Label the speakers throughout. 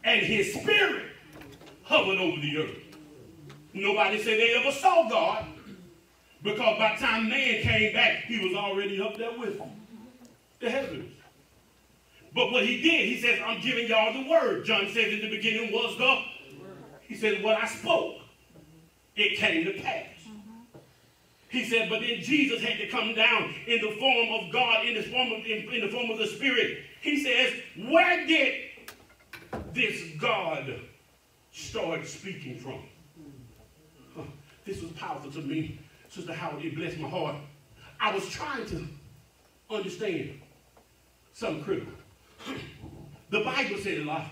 Speaker 1: and his spirit hovered over the earth. Nobody said they ever saw God, because by the time man came back, he was already up there with them, the heavens. But what he did, he says, I'm giving y'all the word. John says in the beginning was the word. He said, what I spoke, it came to pass. He said, but then Jesus had to come down in the form of God, in the form of the Spirit. He says, where did this God start speaking from? This was powerful to me. Sister Howard, it blessed my heart. I was trying to understand something critical. The Bible said a lot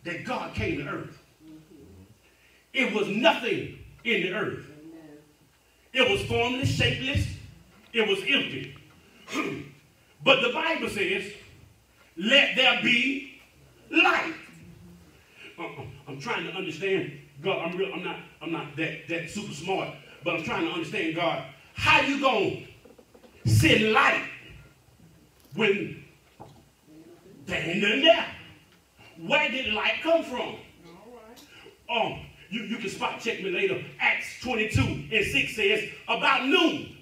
Speaker 1: that God came to earth. It was nothing in the earth. It was formless, shapeless. It was empty. But the Bible says, let there be light. I'm trying to understand God. I'm not that super smart, but I'm trying to understand God. How you gonna send light when there ain't nothing there? Where did light come from? You can spot check me later. Acts 22:6 says, about noon,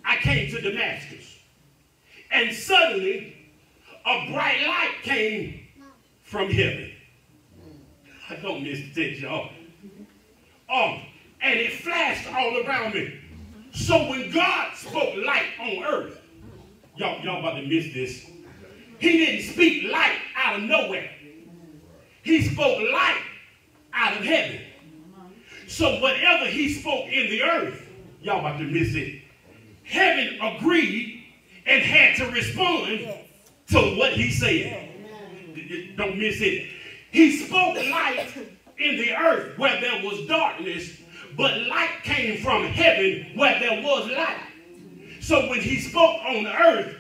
Speaker 1: I came to Damascus, and suddenly a bright light came from heaven. I don't miss the text, y'all. And it flashed all around me. So when God spoke light on earth, y'all about to miss this. He didn't speak light out of nowhere. He spoke light out of heaven. So whatever he spoke in the earth, y'all about to miss it. Heaven agreed and had to respond to what he said. Don't miss it. He spoke light in the earth where there was darkness, but light came from heaven where there was light. So when he spoke on the earth,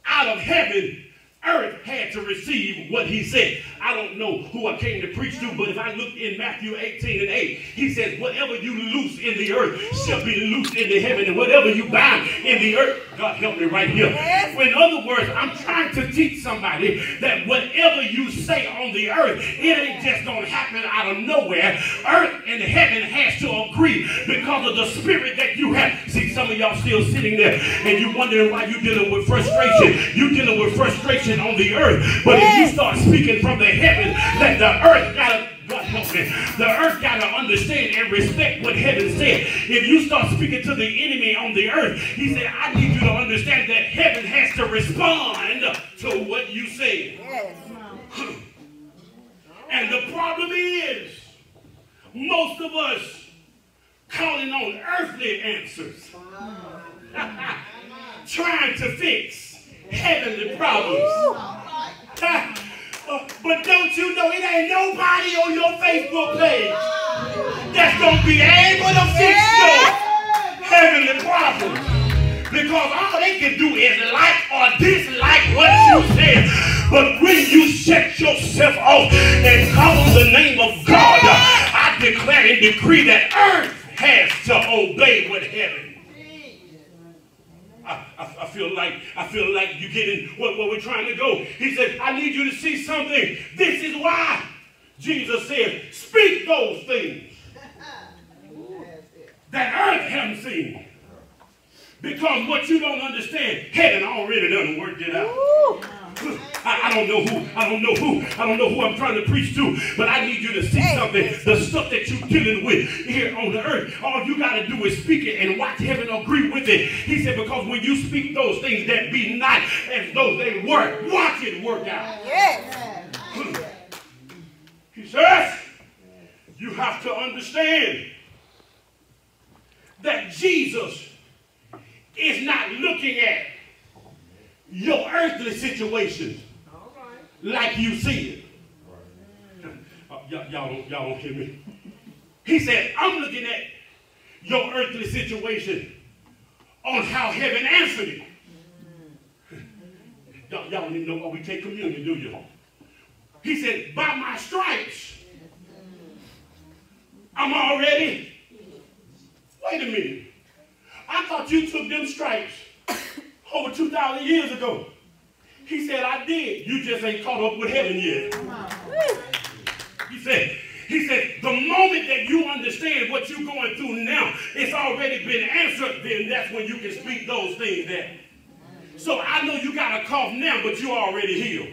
Speaker 1: out of heaven, earth had to receive what he said. I don't know who I came to preach to, but if I look in Matthew 18:8, he says, whatever you loose in the earth shall be loosed in the heaven, and whatever you bind in the earth, God help me right here. In other words, I'm trying to teach somebody that whatever you say on the earth, it ain't just going to happen out of nowhere. Earth and heaven has to agree because of the spirit that you have. See, some of y'all still sitting there and you wondering why you're dealing with frustration. You're dealing with frustration on the earth, but if you start speaking from the heaven, that the earth gotta, God help me, the earth gotta understand and respect what heaven said. If you start speaking to the enemy on the earth, he said, I need you to understand that heaven has to respond to what you said. And the problem is, most of us calling on earthly answers, trying to fix heavenly problems. But don't you know it ain't nobody on your Facebook page that's going to be able to fix your heavenly problems, because all they can do is like or dislike what you said. But when you shut yourself off and call on the name of God, I declare and decree that earth has to obey what heaven. I feel like you're getting what we're trying to go. He said, I need you to see something. This is why Jesus said, speak those things that earth haven't seen. Because what you don't understand, heaven already done worked it out. I don't know who I'm trying to preach to, but I need you to see something. The stuff that you're dealing with here on the earth, all you got to do is speak it and watch heaven agree with it. He said, because when you speak those things that be not as though they were, watch it work out. He says, you have to understand that Jesus is not looking at your earthly situation like you see it. Y'all don't hear me. He said, I'm looking at your earthly situation on how heaven answered it. Y'all don't even know why we take communion, do you? He said, by my stripes, I'm already. Wait a minute. I thought you took them stripes over 2,000 years ago. He said, I did. You just ain't caught up with heaven yet. He said, the moment that you understand what you're going through now, it's already been answered, then that's when you can speak those things there. So I know you got a cough now, but you already healed.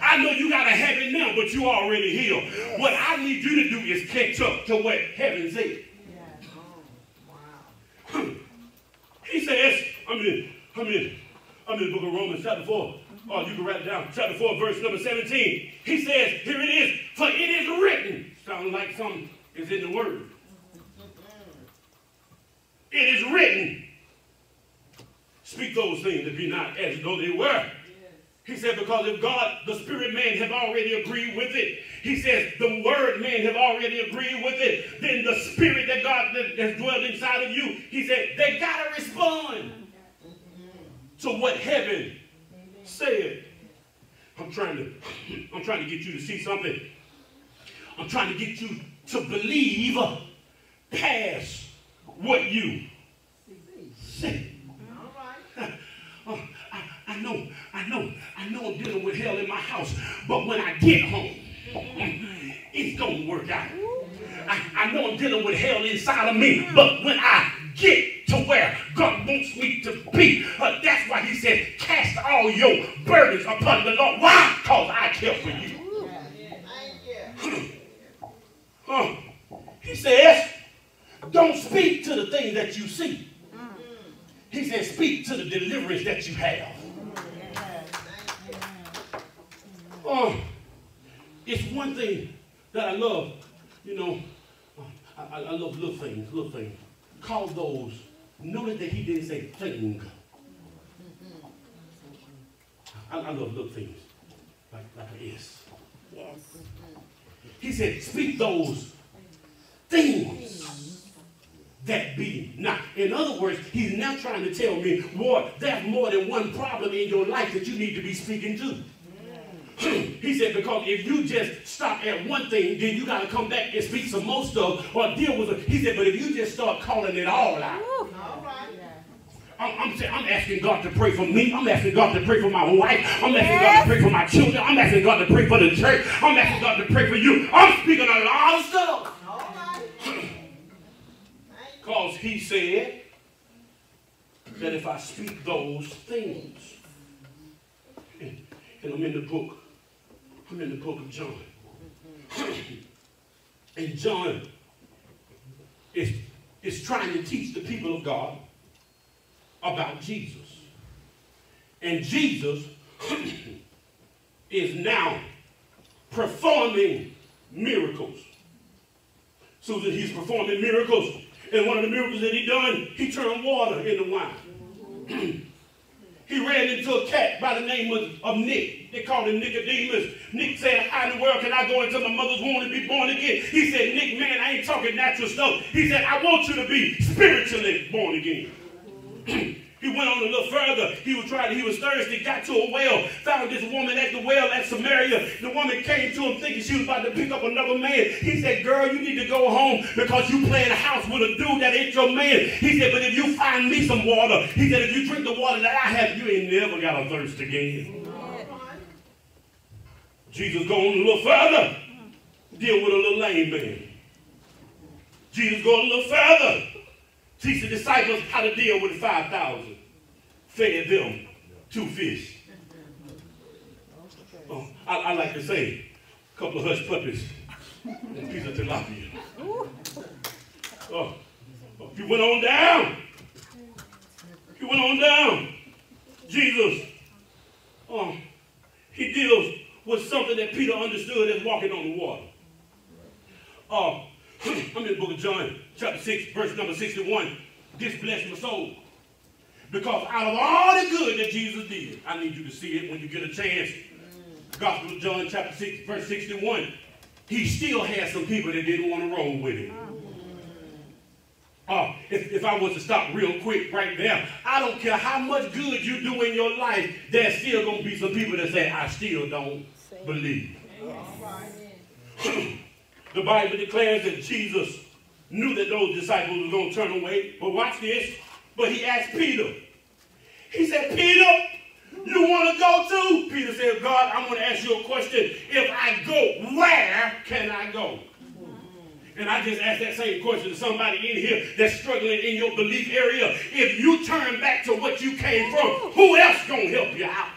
Speaker 1: I know you got a habit now, but you already healed. What I need you to do is catch up to what heaven said. He says, I'm in the book of Romans chapter 4. Oh, you can write it down. Chapter 4, verse number 17. He says, here it is. For it is written. Sounds like something is in the word. It is written. Speak those things that be not as though they were. He said, because if God, the spirit man, have already agreed with it. He says, the word man have already agreed with it. Then the spirit that God has dwelled inside of you, he said, they got to respond to what heaven said. I'm trying to get you to see something. I'm trying to get you to believe past what you say. I know I'm dealing with hell in my house, but when I get home, it's going to work out. I know I'm dealing with hell inside of me, but when I get to where God wants me to be, that's why he said, cast all your burdens upon the Lord. Why? Because I care for you. He says, don't speak to the thing that you see. He says, speak to the deliverance that you have. It's one thing that I love, I love little things. Call those, notice that he didn't say thing. I love little things, like an S. Yes. He said, speak those things that be not. In other words, he's now trying to tell me, boy, there's more than one problem in your life that you need to be speaking to. He said, because if you just stop at one thing, then you got to come back and speak some more stuff or deal with it. He said, but if you just start calling it all out. I'm asking God to pray for me. I'm asking God to pray for my wife. I'm asking God to pray for my children. I'm asking God to pray for the church. I'm asking God to pray for you. I'm speaking a lot of stuff. Because he said that if I speak those things, and I'm in the book of John. And John is trying to teach the people of God about Jesus. And Jesus is now performing miracles. So that he's performing miracles. And one of the miracles that he done, he turned water into wine. He ran into a cat by the name of Nick. They called him Nicodemus. Nick said, how in the world can I go into my mother's womb and be born again? He said, Nick, man, I ain't talking natural stuff. He said, I want you to be spiritually born again. He went on a little further. He was thirsty, got to a well, found this woman at the well at Samaria. The woman came to him thinking she was about to pick up another man. He said, girl, you need to go home because you play in a house with a dude that ain't your man. He said, but if you find me some water, he said, if you drink the water that I have, you ain't never got a thirst again. Jesus going a little further, deal with a little lame man. Jesus going a little further, teach the disciples how to deal with the 5,000. Fed them 2 fish. I like to say, a couple of hush puppies and a piece of tilapia. He went on down. Jesus, he deals with something that Peter understood as walking on the water. I'm in the book of John, chapter 6, verse number 61. This blessed my soul. Because out of all the good that Jesus did, I need you to see it when you get a chance. Gospel of John, chapter 6, verse 61. He still had some people that didn't want to roll with him. If I was to stop real quick right there, I don't care how much good you do in your life, there's still going to be some people that say, I still don't believe. The Bible declares that Jesus knew that those disciples were going to turn away. But watch this. But he asked Peter. He said, Peter, You want to go to? Peter said, God, I'm going to ask you a question. If I go, where can I go? And I just asked that same question to somebody in here that's struggling in your belief area. If you turn back to what you came from, who else going to help you out?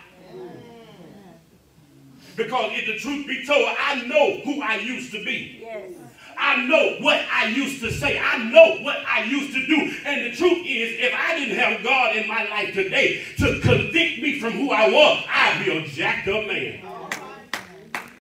Speaker 1: Because if the truth be told, I know who I used to be. Yes. I know what I used to say. I know what I used to do. And the truth is, if I didn't have God in my life today to convict me from who I was, I'd be a jacked up man.